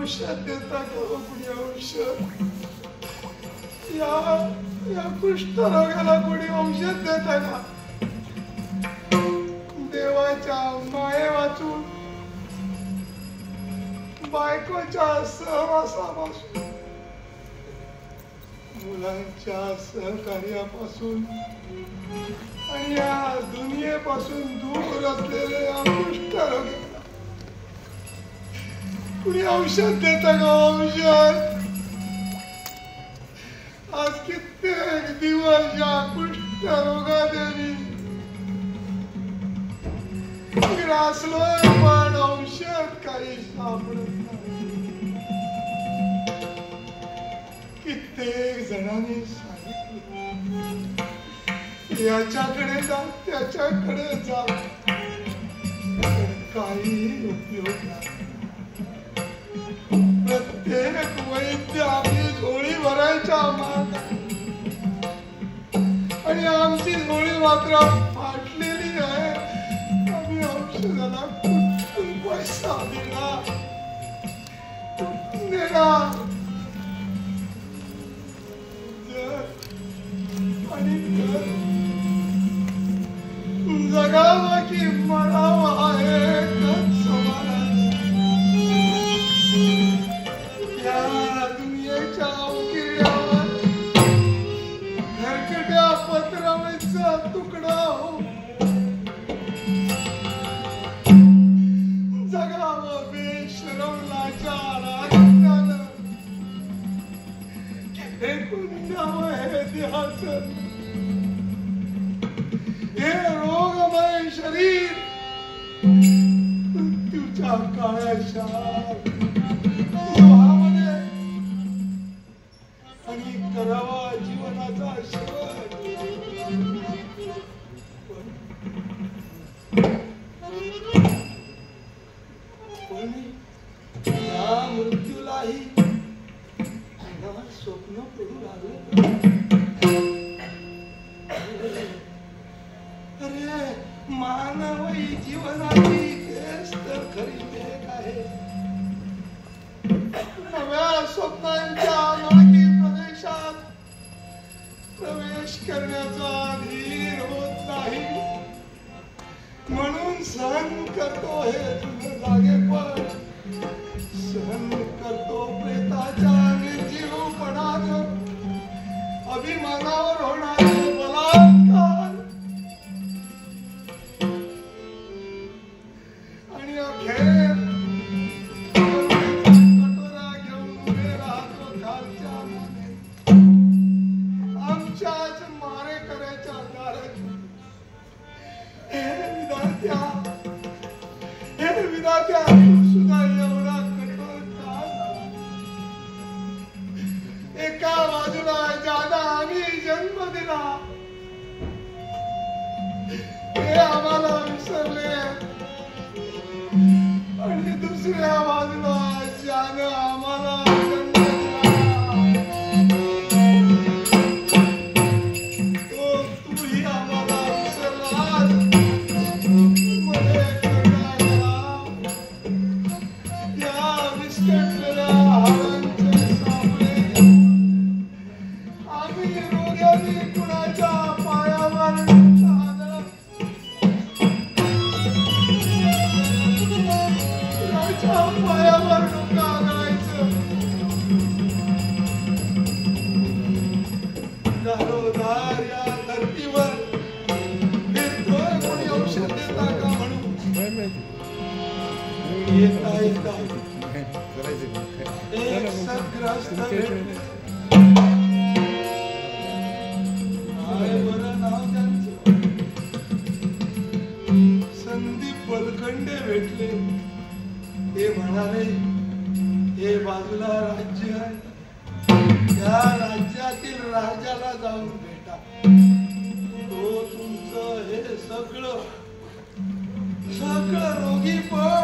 औषध देता का कोणी औषध या कुष्ठरोगाला कोणी औषध देता का देवाच्या माये वाचून बायकोच्या सहवासापासून मुलांच्या सहकार्यापासून आणि या दुनियेपासून दूर असलेले या कुष्ठरोगाला कुणी औषध देता का औषध आज कित्येक दिवस या कुष्ठरोगाने ग्रासलोय पण औषध काही सापडत नाही कित्येक जणांनी सांगितलं याच्याकडे जा त्याच्याकडे जा काही उपयोग नाही प्रत्येक वैद्य आपली झोळी भरायच्या माग आणि आमची झोळी मात्र फाटलेली आहे आम्ही औषधाला कुठून पैसा देणार कुठून देणार आणि जगावं की मरावं आहे सवाल या दुनियेच्या उकिरड्यावर घरकट्या पत्रावळीचा तुकडा हो जगावं बेशरमलाच्या रागानं फेकून द्यावं हे देहाचं हे रोगमय शरीर मृत्यूच्या काळाच्या लोहामध्ये आणि करावा जीवनाचा शेवट पण या मृत्यूलाही स्वप्न पडू लागले अरे मानवी जीवनाची तेच तर खरी भेट आहे नव्या स्वप्नांच्या अनोळखी प्रदेशात प्रवेश करण्याचा धीर होत नाही म्हणून सहन करतो हे जुनं जागेपण सहन करतो प्रेताच्या निर्जीवपणानं अभिमानावर होणारे बलात्कार आणि अखेर कटोरा घेऊन उभे राहतो खालच्या मानेत आमच्याच मारे करायच्या दारात हे विधात्या सुद्धा एवढा कठोर का एका बाजूला ज्याला आम्ही जन्म दिला हे आम्हाला विसरले आणि दुसऱ्या बाजूला ज्यानं आम्हाला जन्म दिला तो तूही आम्हाला विसरलास मध्ये करण्या गेला या विस्कटलेल्या हाडांचे सापळे आम्ही रोग्याने कुणाच्या पायावर कुणाच्या पायावर डोकं आदळायचं दारोदार या धरतीवर फिरतोय कोणी औषध देता का म्हणून येता येता एक सद्ग्रस्त भेटले संदीप बलखंडे भेटले ते म्हणाले हे बाजूला राज्य आहे या राज्यातील राजाला जाऊन भेटा तो तुमचं हे सगळं रोगी पण